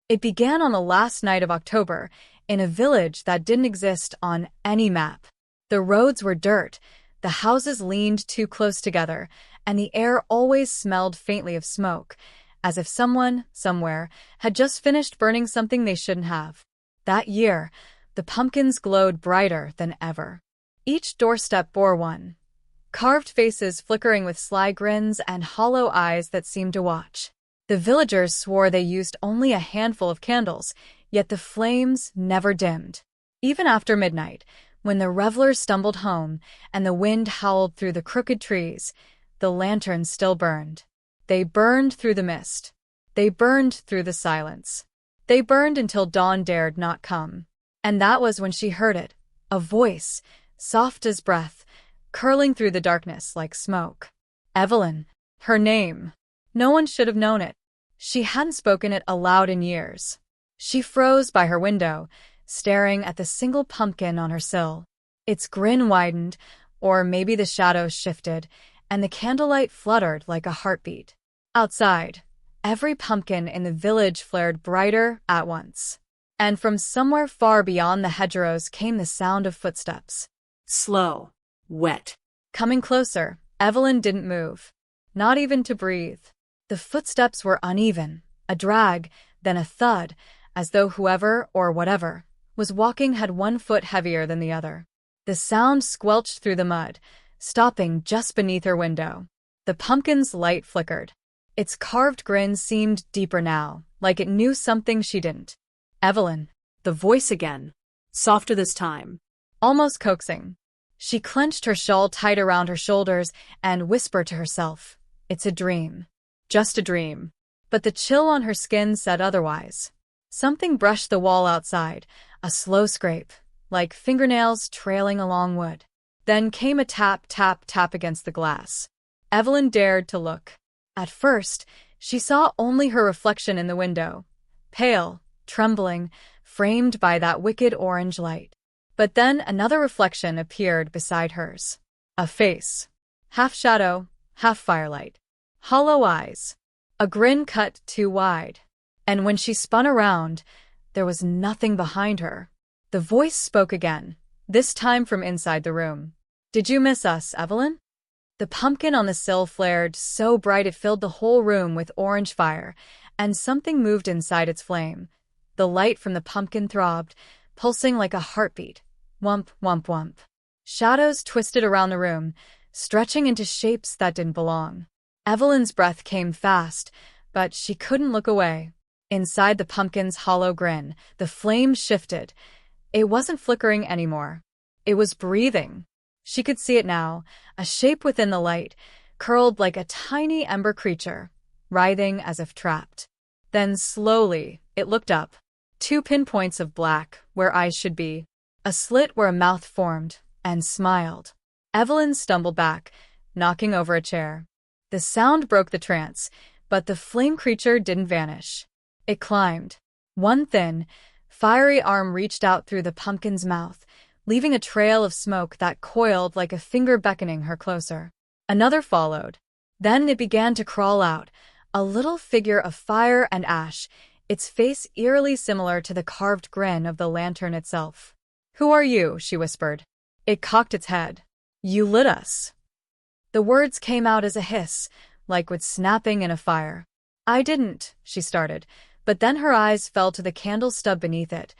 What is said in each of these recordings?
It began on the last night of October, in a village that didn't exist on any map. The roads were dirt, the houses leaned too close together, and the air always smelled faintly of smoke, as if someone, somewhere, had just finished burning something they shouldn't have. That year, the pumpkins glowed brighter than ever. Each doorstep bore one. Carved faces flickering with sly grins and hollow eyes that seemed to watch. The villagers swore they used only a handful of candles, yet the flames never dimmed. Even after midnight, when the revelers stumbled home and the wind howled through the crooked trees, the lanterns still burned. They burned through the mist. They burned through the silence. They burned until dawn dared not come. And that was when she heard it, a voice, soft as breath, curling through the darkness like smoke. Evelyn. Her name. No one should have known it. She hadn't spoken it aloud in years. She froze by her window, staring at the single pumpkin on her sill. Its grin widened, or maybe the shadows shifted, and the candlelight fluttered like a heartbeat. Outside, every pumpkin in the village flared brighter at once. And from somewhere far beyond the hedgerows came the sound of footsteps. Slow. Wet. Coming closer, Evelyn didn't move. Not even to breathe. The footsteps were uneven, a drag, then a thud, as though whoever, or whatever, was walking had one foot heavier than the other. The sound squelched through the mud, stopping just beneath her window. The pumpkin's light flickered. Its carved grin seemed deeper now, like it knew something she didn't. Evelyn. The voice again. Softer this time. Almost coaxing. She clenched her shawl tight around her shoulders and whispered to herself, "It's a dream. Just a dream." But the chill on her skin said otherwise. Something brushed the wall outside, a slow scrape, like fingernails trailing along wood. Then came a tap, tap, tap against the glass. Evelyn dared to look. At first, she saw only her reflection in the window, pale, trembling, framed by that wicked orange light. But then another reflection appeared beside hers. A face. Half shadow, half firelight. Hollow eyes. A grin cut too wide. And when she spun around, there was nothing behind her. The voice spoke again, this time from inside the room. "Did you miss us, Evelyn?" The pumpkin on the sill flared so bright it filled the whole room with orange fire, and something moved inside its flame. The light from the pumpkin throbbed, pulsing like a heartbeat. Whump, whump, whump. Shadows twisted around the room, stretching into shapes that didn't belong. Evelyn's breath came fast, but she couldn't look away. Inside the pumpkin's hollow grin, the flame shifted. It wasn't flickering anymore. It was breathing. She could see it now, a shape within the light, curled like a tiny ember creature, writhing as if trapped. Then slowly, it looked up. 2 pinpoints of black, where eyes should be. A slit where a mouth formed, and smiled. Evelyn stumbled back, knocking over a chair. The sound broke the trance, but the flame creature didn't vanish. It climbed. One thin, fiery arm reached out through the pumpkin's mouth, leaving a trail of smoke that coiled like a finger beckoning her closer. Another followed. Then it began to crawl out, a little figure of fire and ash, its face eerily similar to the carved grin of the lantern itself. "Who are you?" she whispered. It cocked its head. "You lit us." The words came out as a hiss, like wood snapping in a fire. "I didn't," she started, but then her eyes fell to the candle stub beneath it.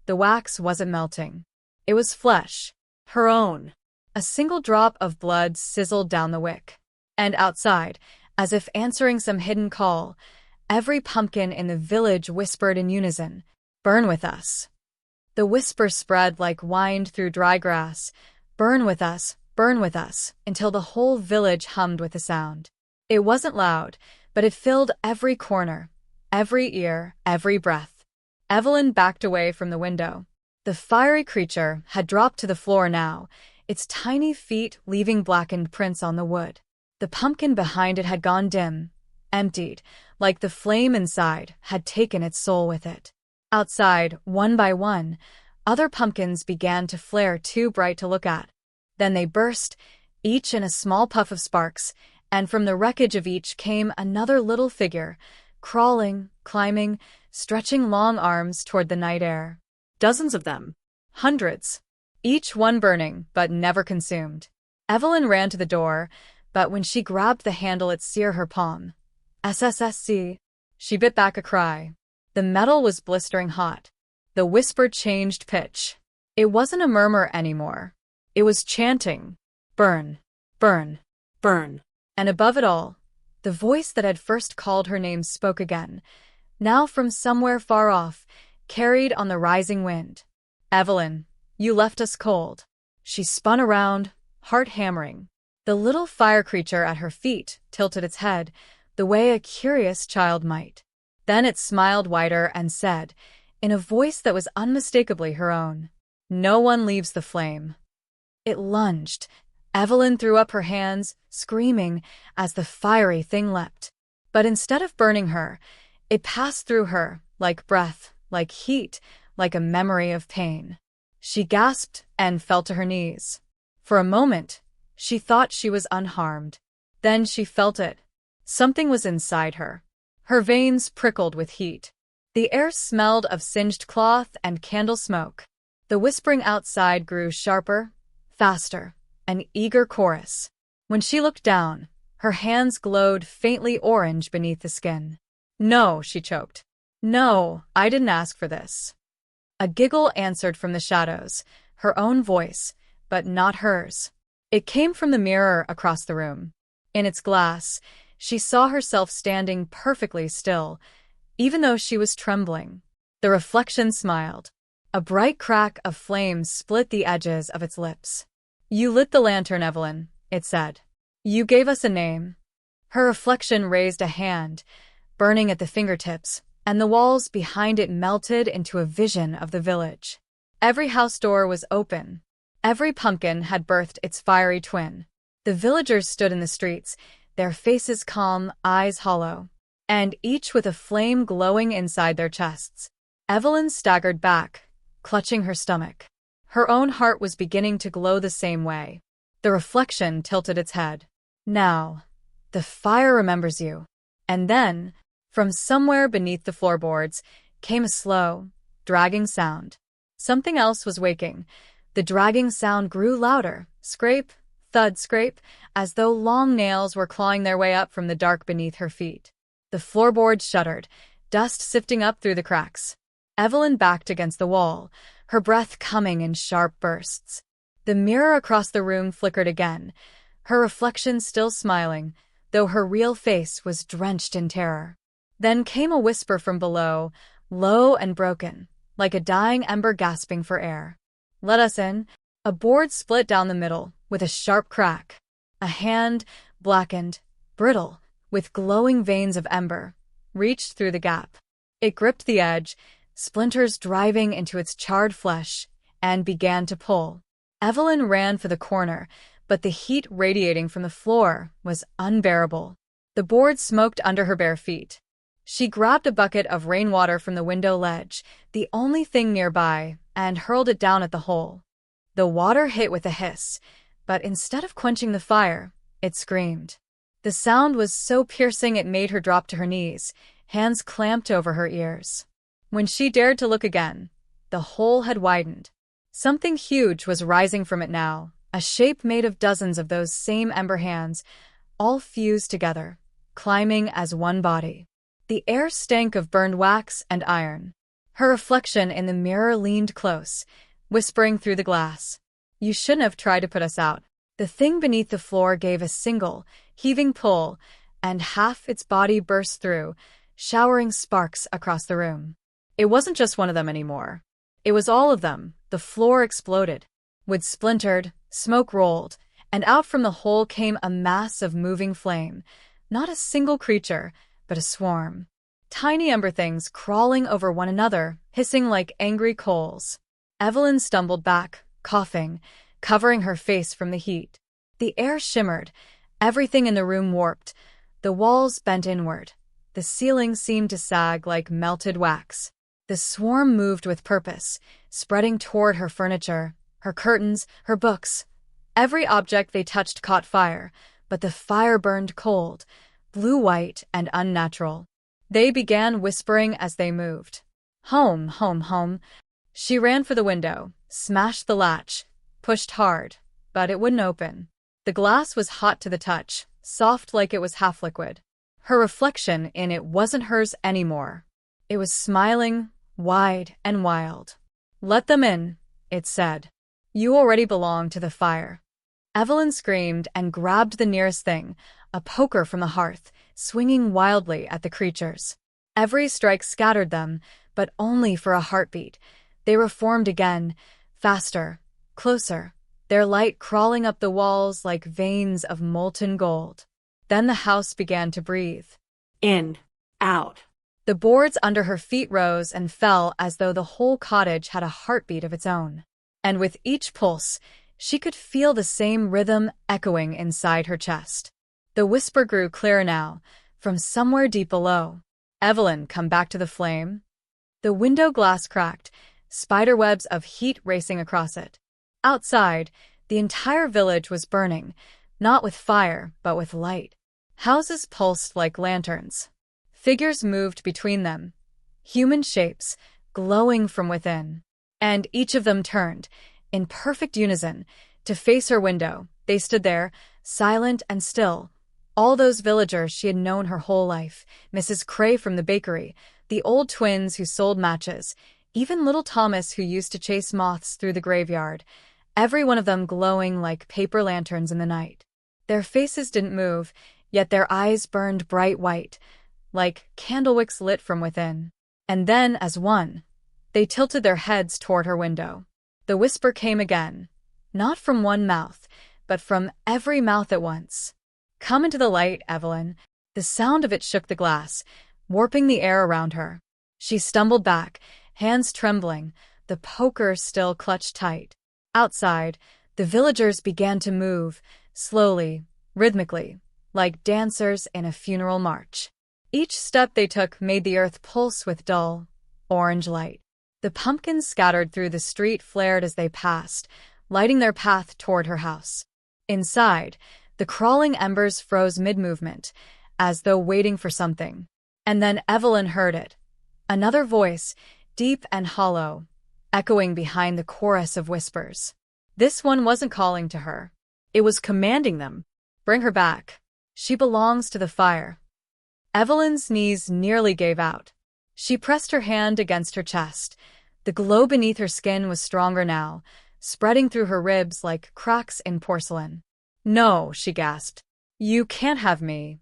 The wax wasn't melting. It was flesh. Her own. A single drop of blood sizzled down the wick. And outside, as if answering some hidden call, every pumpkin in the village whispered in unison, "Burn with us." The whisper spread like wind through dry grass, burn with us, until the whole village hummed with the sound. It wasn't loud, but it filled every corner, every ear, every breath. Evelyn backed away from the window. The fiery creature had dropped to the floor now, its tiny feet leaving blackened prints on the wood. The pumpkin behind it had gone dim, emptied, like the flame inside had taken its soul with it. Outside, one by one, other pumpkins began to flare too bright to look at. Then they burst, each in a small puff of sparks, and from the wreckage of each came another little figure, crawling, climbing, stretching long arms toward the night air. Dozens of them. Hundreds. Each one burning, but never consumed. Evelyn ran to the door, but when she grabbed the handle it seared her palm. SSSC. She bit back a cry. The metal was blistering hot. The whisper changed pitch. It wasn't a murmur anymore. It was chanting. Burn. Burn. Burn. And above it all, the voice that had first called her name spoke again, now from somewhere far off, carried on the rising wind. Evelyn, you left us cold. She spun around, heart hammering. The little fire creature at her feet tilted its head, the way a curious child might. Then it smiled wider and said, in a voice that was unmistakably her own, "No one leaves the flame." It lunged. Evelyn threw up her hands, screaming, as the fiery thing leapt. But instead of burning her, it passed through her, like breath, like heat, like a memory of pain. She gasped and fell to her knees. For a moment, she thought she was unharmed. Then she felt it. Something was inside her. Her veins prickled with heat. The air smelled of singed cloth and candle smoke. The whispering outside grew sharper, faster, an eager chorus. When she looked down, her hands glowed faintly orange beneath the skin. "No," she choked. "No, I didn't ask for this." A giggle answered from the shadows, her own voice, but not hers. It came from the mirror across the room. In its glass, she saw herself standing perfectly still, even though she was trembling. The reflection smiled. A bright crack of flame split the edges of its lips. "You lit the lantern, Evelyn," it said. "You gave us a name." Her reflection raised a hand, burning at the fingertips, and the walls behind it melted into a vision of the village. Every house door was open. Every pumpkin had birthed its fiery twin. The villagers stood in the streets, their faces calm, eyes hollow, and each with a flame glowing inside their chests. Evelyn staggered back, clutching her stomach. Her own heart was beginning to glow the same way. The reflection tilted its head. "Now, the fire remembers you." And then, from somewhere beneath the floorboards, came a slow, dragging sound. Something else was waking. The dragging sound grew louder, scrape, thud, scrape, as though long nails were clawing their way up from the dark beneath her feet. The floorboards shuddered, dust sifting up through the cracks. Evelyn backed against the wall, her breath coming in sharp bursts. The mirror across the room flickered again, her reflection still smiling, though her real face was drenched in terror. Then came a whisper from below, low and broken, like a dying ember gasping for air. "Let us in." A board split down the middle, with a sharp crack. A hand, blackened, brittle, with glowing veins of ember, reached through the gap. It gripped the edge, splinters driving into its charred flesh, and began to pull. Evelyn ran for the corner, but the heat radiating from the floor was unbearable. The board smoked under her bare feet. She grabbed a bucket of rainwater from the window ledge, the only thing nearby, and hurled it down at the hole. The water hit with a hiss, but instead of quenching the fire, it screamed. The sound was so piercing it made her drop to her knees, hands clamped over her ears. When she dared to look again, the hole had widened. Something huge was rising from it now, a shape made of dozens of those same ember hands, all fused together, climbing as one body. The air stank of burned wax and iron. Her reflection in the mirror leaned close, whispering through the glass, "You shouldn't have tried to put us out." The thing beneath the floor gave a single, heaving pull, and half its body burst through, showering sparks across the room. It wasn't just one of them anymore. It was all of them. The floor exploded. Wood splintered, smoke rolled, and out from the hole came a mass of moving flame. Not a single creature, but a swarm. Tiny ember things crawling over one another, hissing like angry coals. Evelyn stumbled back, coughing, covering her face from the heat. The air shimmered, everything in the room warped, the walls bent inward. The ceiling seemed to sag like melted wax. The swarm moved with purpose, spreading toward her furniture, her curtains, her books. Every object they touched caught fire, but the fire burned cold, blue-white and unnatural. They began whispering as they moved. Home, home, home. She ran for the window, smashed the latch, pushed hard, but it wouldn't open. The glass was hot to the touch, soft like it was half liquid. Her reflection in it wasn't hers anymore. It was smiling, wide and wild. Let them in, it said. You already belong to the fire. Evelyn screamed and grabbed the nearest thing, a poker from the hearth, swinging wildly at the creatures. Every strike scattered them, but only for a heartbeat. They reformed again, faster, closer, their light crawling up the walls like veins of molten gold. Then the house began to breathe. In, out. The boards under her feet rose and fell as though the whole cottage had a heartbeat of its own. And with each pulse, she could feel the same rhythm echoing inside her chest. The whisper grew clearer now, from somewhere deep below. Evelyn, come back to the flame. The window glass cracked, spiderwebs of heat racing across it. Outside, the entire village was burning, not with fire, but with light. Houses pulsed like lanterns. Figures moved between them, human shapes, glowing from within. And each of them turned, in perfect unison, to face her window. They stood there, silent and still. All those villagers she had known her whole life, Mrs. Cray from the bakery, the old twins who sold matches, even little Thomas who used to chase moths through the graveyard, every one of them glowing like paper lanterns in the night. Their faces didn't move, yet their eyes burned bright white, like candlewicks lit from within. And then, as one, they tilted their heads toward her window. The whisper came again, not from one mouth, but from every mouth at once. Come into the light, Evelyn. The sound of it shook the glass, warping the air around her. She stumbled back, hands trembling, the poker still clutched tight. Outside, the villagers began to move, slowly, rhythmically, like dancers in a funeral march. Each step they took made the earth pulse with dull, orange light. The pumpkins scattered through the street flared as they passed, lighting their path toward her house. Inside, the crawling embers froze mid-movement, as though waiting for something. And then Evelyn heard it. Another voice, deep and hollow, echoing behind the chorus of whispers. This one wasn't calling to her. It was commanding them. Bring her back. She belongs to the fire. Evelyn's knees nearly gave out. She pressed her hand against her chest. The glow beneath her skin was stronger now, spreading through her ribs like cracks in porcelain. No, she gasped. You can't have me.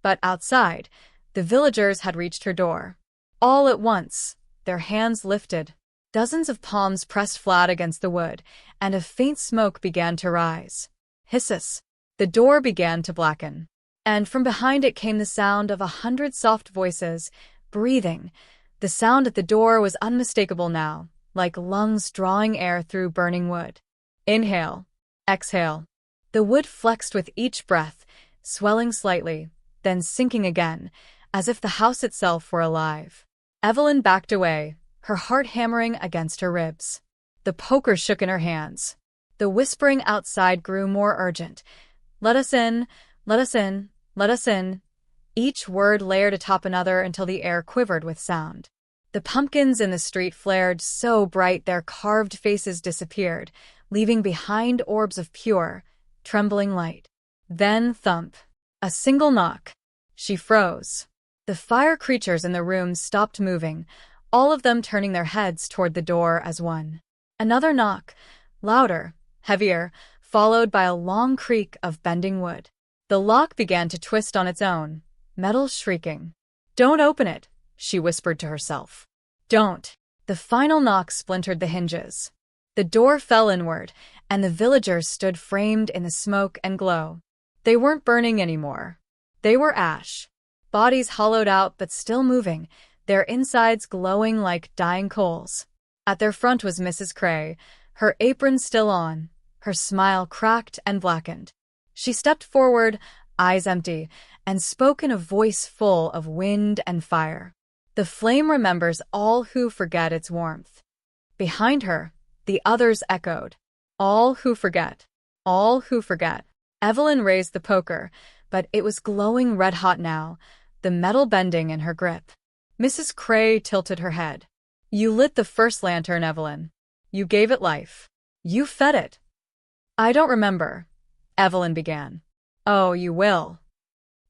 But outside, the villagers had reached her door. All at once, their hands lifted. Dozens of palms pressed flat against the wood, and a faint smoke began to rise. Hisses. The door began to blacken. And from behind it came the sound of 100 soft voices, breathing. The sound at the door was unmistakable now, like lungs drawing air through burning wood. Inhale. Exhale. The wood flexed with each breath, swelling slightly, then sinking again, as if the house itself were alive. Evelyn backed away, her heart hammering against her ribs. The poker shook in her hands. The whispering outside grew more urgent. Let us in, let us in, let us in. Each word layered atop another until the air quivered with sound. The pumpkins in the street flared so bright their carved faces disappeared, leaving behind orbs of pure, trembling light. Then thump. A single knock. She froze. The fire creatures in the room stopped moving, all of them turning their heads toward the door as one. Another knock, louder, heavier, followed by a long creak of bending wood. The lock began to twist on its own, metal shrieking. Don't open it, she whispered to herself. Don't. The final knock splintered the hinges. The door fell inward, and the villagers stood framed in the smoke and glow. They weren't burning anymore. They were ash. Bodies hollowed out but still moving, their insides glowing like dying coals. At their front was Mrs. Cray, her apron still on, her smile cracked and blackened. She stepped forward, eyes empty, and spoke in a voice full of wind and fire. The flame remembers all who forget its warmth. Behind her, the others echoed. All who forget. All who forget. Evelyn raised the poker, but it was glowing red-hot now, the metal bending in her grip. Mrs. Cray tilted her head. You lit the first lantern, Evelyn. You gave it life. You fed it. I don't remember, Evelyn began. Oh, you will.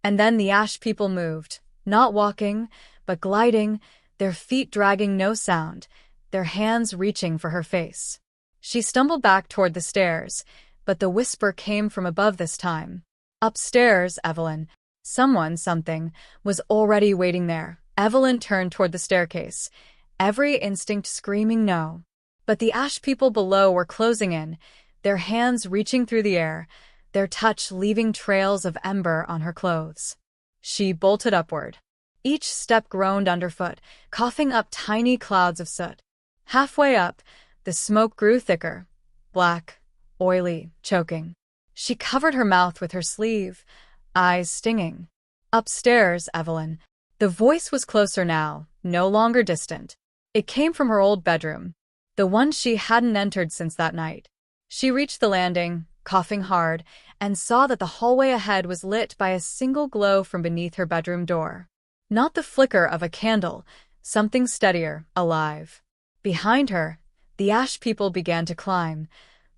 And then the ash people moved, not walking, but gliding, their feet dragging no sound, their hands reaching for her face. She stumbled back toward the stairs, but the whisper came from above this time. Upstairs, Evelyn. Something, was already waiting there. Evelyn turned toward the staircase, every instinct screaming no. But the ash people below were closing in, their hands reaching through the air, their touch leaving trails of ember on her clothes. She bolted upward. Each step groaned underfoot, coughing up tiny clouds of soot. Halfway up, the smoke grew thicker, black, oily, choking. She covered her mouth with her sleeve, eyes stinging. Upstairs, Evelyn. The voice was closer now, no longer distant. It came from her old bedroom, the one she hadn't entered since that night. She reached the landing, coughing hard, and saw that the hallway ahead was lit by a single glow from beneath her bedroom door. Not the flicker of a candle, something steadier, alive. Behind her, the ash people began to climb,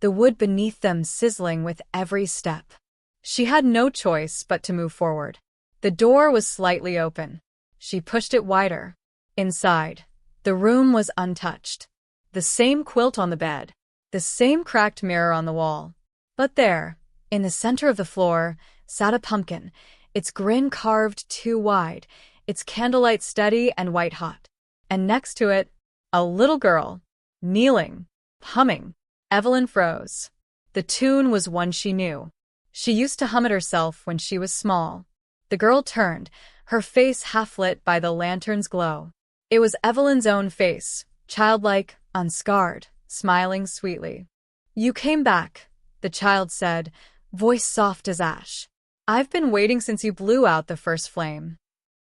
the wood beneath them sizzling with every step. She had no choice but to move forward. The door was slightly open. She pushed it wider. Inside, the room was untouched. The same quilt on the bed, the same cracked mirror on the wall. But there, in the center of the floor, sat a pumpkin, its grin carved too wide, its candlelight steady and white-hot. And next to it, a little girl, kneeling, humming. Evelyn froze. The tune was one she knew. She used to hum it herself when she was small. The girl turned, her face half-lit by the lantern's glow. It was Evelyn's own face, childlike, unscarred, smiling sweetly. You came back, the child said, voice soft as ash. I've been waiting since you blew out the first flame.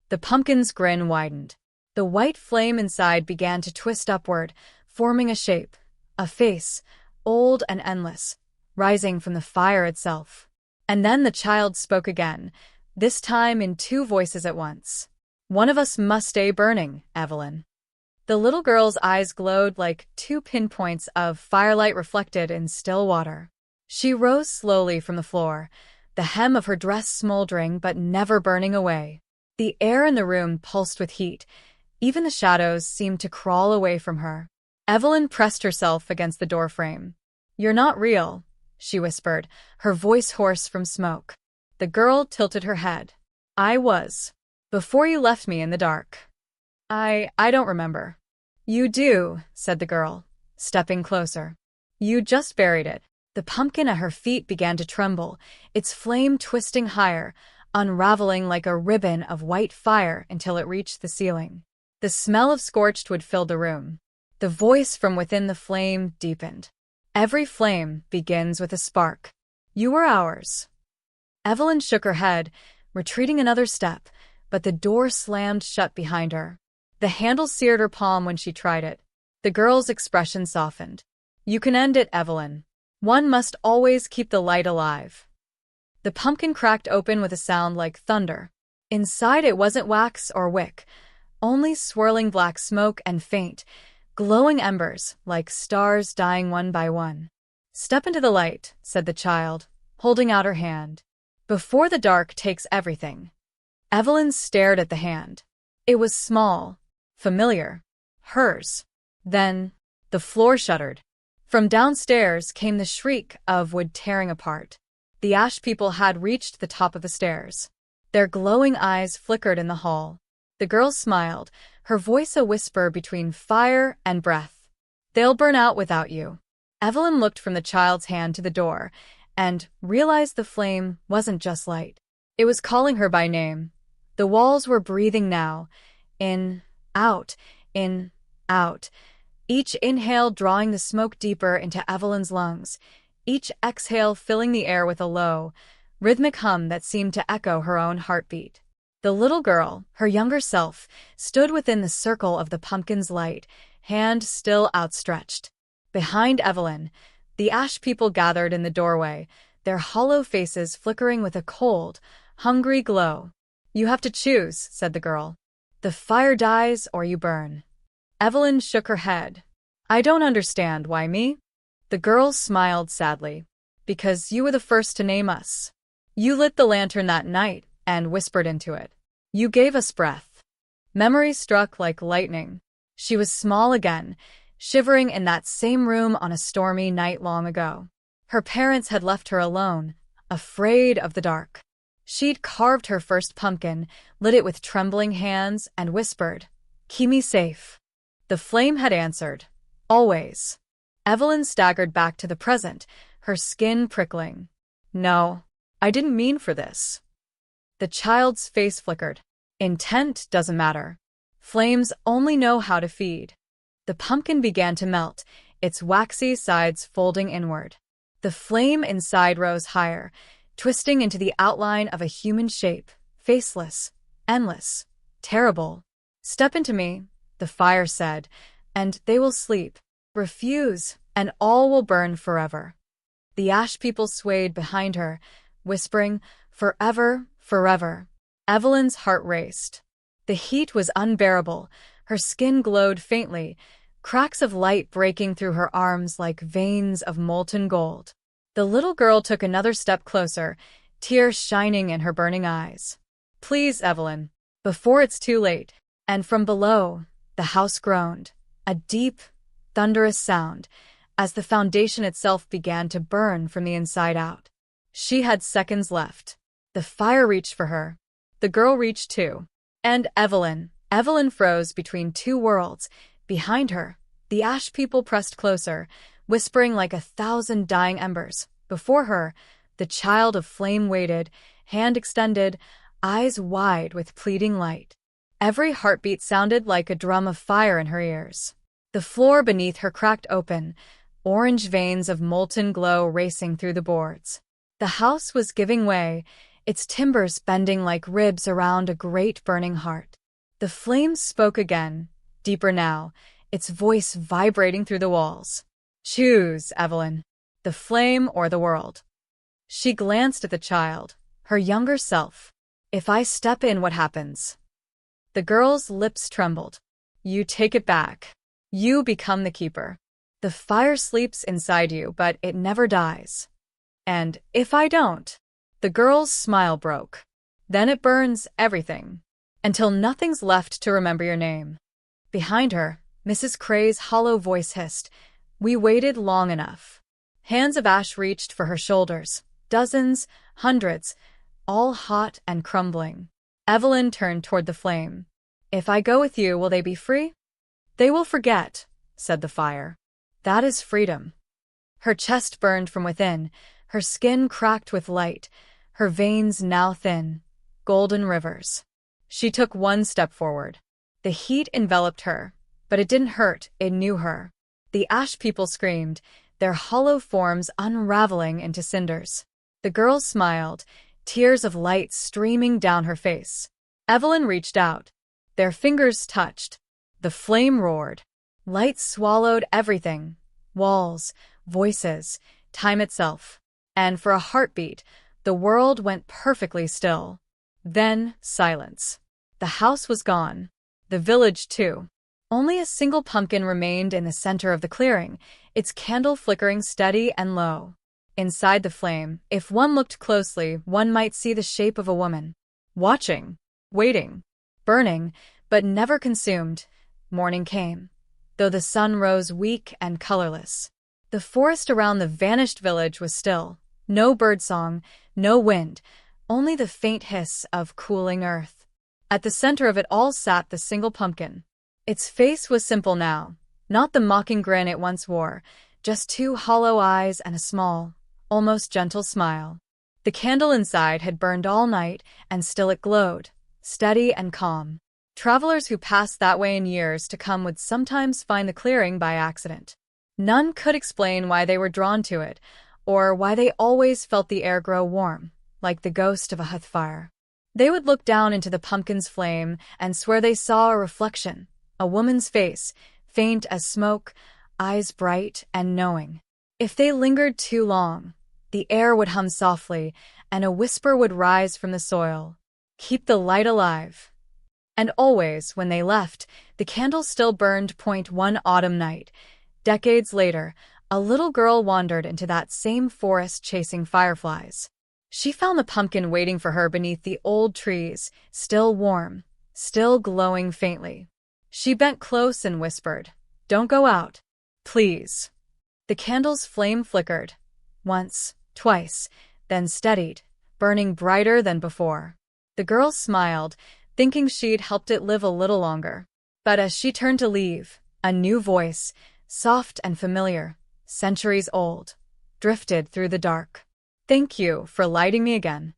The pumpkin's grin widened. The white flame inside began to twist upward, forming a shape, a face, old and endless, rising from the fire itself. And then the child spoke again, this time in two voices at once. One of us must stay burning, Evelyn. The little girl's eyes glowed like two pinpoints of firelight reflected in still water. She rose slowly from the floor, the hem of her dress smoldering but never burning away. The air in the room pulsed with heat. Even the shadows seemed to crawl away from her. Evelyn pressed herself against the doorframe. You're not real, she whispered, her voice hoarse from smoke. The girl tilted her head. I was. Before you left me in the dark. I don't remember. You do, said the girl, stepping closer. You just buried it. The pumpkin at her feet began to tremble, its flame twisting higher, unraveling like a ribbon of white fire until it reached the ceiling. The smell of scorched wood filled the room. The voice from within the flame deepened. Every flame begins with a spark. You were ours. Evelyn shook her head, retreating another step, but the door slammed shut behind her. The handle seared her palm when she tried it. The girl's expression softened. You can end it, Evelyn. One must always keep the light alive. The pumpkin cracked open with a sound like thunder. Inside it wasn't wax or wick, only swirling black smoke and faint, glowing embers like stars dying one by one. Step into the light, said the child, holding out her hand. Before the dark takes everything. Evelyn stared at the hand. It was small, familiar, hers. Then, the floor shuddered. From downstairs came the shriek of wood tearing apart. The ash people had reached the top of the stairs. Their glowing eyes flickered in the hall. The girl smiled, her voice a whisper between fire and breath. They'll burn out without you. Evelyn looked from the child's hand to the door, and realized the flame wasn't just light. It was calling her by name. The walls were breathing now, in, out, each inhale drawing the smoke deeper into Evelyn's lungs, each exhale filling the air with a low, rhythmic hum that seemed to echo her own heartbeat. The little girl, her younger self, stood within the circle of the pumpkin's light, hand still outstretched. Behind Evelyn, the ash people gathered in the doorway, their hollow faces flickering with a cold, hungry glow. You have to choose, said the girl. The fire dies or you burn. Evelyn shook her head. I don't understand. Why me? The girl smiled sadly. Because you were the first to name us. You lit the lantern that night and whispered into it. You gave us breath. Memory struck like lightning. She was small again, shivering in that same room on a stormy night long ago. Her parents had left her alone, afraid of the dark. She'd carved her first pumpkin, lit it with trembling hands, and whispered, "Keep me safe." The flame had answered, "Always." Evelyn staggered back to the present, her skin prickling. No, I didn't mean for this. The child's face flickered. Intent doesn't matter. Flames only know how to feed. The pumpkin began to melt, its waxy sides folding inward. The flame inside rose higher, twisting into the outline of a human shape, faceless, endless, terrible. Step into me, the fire said, and they will sleep. Refuse, and all will burn forever. The ash people swayed behind her, whispering, "Forever, forever." Evelyn's heart raced. The heat was unbearable. Her skin glowed faintly, cracks of light breaking through her arms like veins of molten gold. The little girl took another step closer, tears shining in her burning eyes. Please, Evelyn, before it's too late. And from below, the house groaned, a deep, thunderous sound, as the foundation itself began to burn from the inside out. She had seconds left. The fire reached for her. The girl reached too. And Evelyn froze between two worlds. Behind her, the ash people pressed closer, whispering like 1,000 dying embers. Before her, the child of flame waited, hand extended, eyes wide with pleading light. Every heartbeat sounded like a drum of fire in her ears. The floor beneath her cracked open, orange veins of molten glow racing through the boards. The house was giving way, its timbers bending like ribs around a great burning heart. The flames spoke again, deeper now, its voice vibrating through the walls. Choose, Evelyn, the flame or the world. She glanced at the child, her younger self. If I step in, what happens? The girl's lips trembled. You take it back. You become the keeper. The fire sleeps inside you, but it never dies. And if I don't? The girl's smile broke. Then it burns everything, until nothing's left to remember your name. Behind her, Mrs. Cray's hollow voice hissed, We waited long enough. Hands of ash reached for her shoulders, dozens, hundreds, all hot and crumbling. Evelyn turned toward the flame. If I go with you, will they be free? They will forget, said the fire. That is freedom. Her chest burned from within, her skin cracked with light, her veins now thin, golden rivers. She took one step forward. The heat enveloped her, but it didn't hurt, it knew her. The ash people screamed, their hollow forms unraveling into cinders. The girl smiled, tears of light streaming down her face. Evelyn reached out. Their fingers touched. The flame roared. Light swallowed everything. Walls, voices, time itself. And for a heartbeat, the world went perfectly still. Then, silence. The house was gone. The village, too. Only a single pumpkin remained in the center of the clearing, its candle flickering steady and low. Inside the flame, if one looked closely, one might see the shape of a woman. Watching, waiting, burning, but never consumed. Morning came, though the sun rose weak and colorless. The forest around the vanished village was still. No birdsong, no wind, only the faint hiss of cooling earth. At the center of it all sat the single pumpkin. Its face was simple now, not the mocking grin it once wore, just two hollow eyes and a small, almost gentle smile. The candle inside had burned all night, and still it glowed, steady and calm. Travelers who passed that way in years to come would sometimes find the clearing by accident. None could explain why they were drawn to it, or why they always felt the air grow warm, like the ghost of a hearth fire. They would look down into the pumpkin's flame and swear they saw a reflection, a woman's face, faint as smoke, eyes bright and knowing. If they lingered too long, the air would hum softly, and a whisper would rise from the soil. Keep the light alive. And always, when they left, the candles still burned. One autumn night, decades later, a little girl wandered into that same forest chasing fireflies. She found the pumpkin waiting for her beneath the old trees, still warm, still glowing faintly. She bent close and whispered, "Don't go out, please." The candle's flame flickered, once, twice, then steadied, burning brighter than before. The girl smiled, thinking she'd helped it live a little longer. But as she turned to leave, a new voice, soft and familiar, centuries old, drifted through the dark. "Thank you for lighting me again."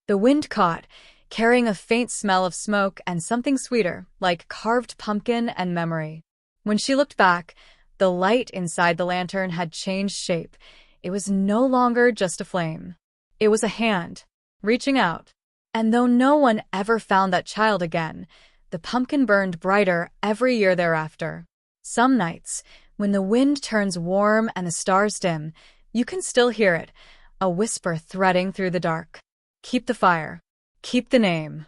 The wind caught, carrying a faint smell of smoke and something sweeter, like carved pumpkin and memory. When she looked back, the light inside the lantern had changed shape. It was no longer just a flame. It was a hand, reaching out. And though no one ever found that child again, the pumpkin burned brighter every year thereafter. Some nights, when the wind turns warm and the stars dim, you can still hear it, a whisper threading through the dark. Keep the fire. Keep the name.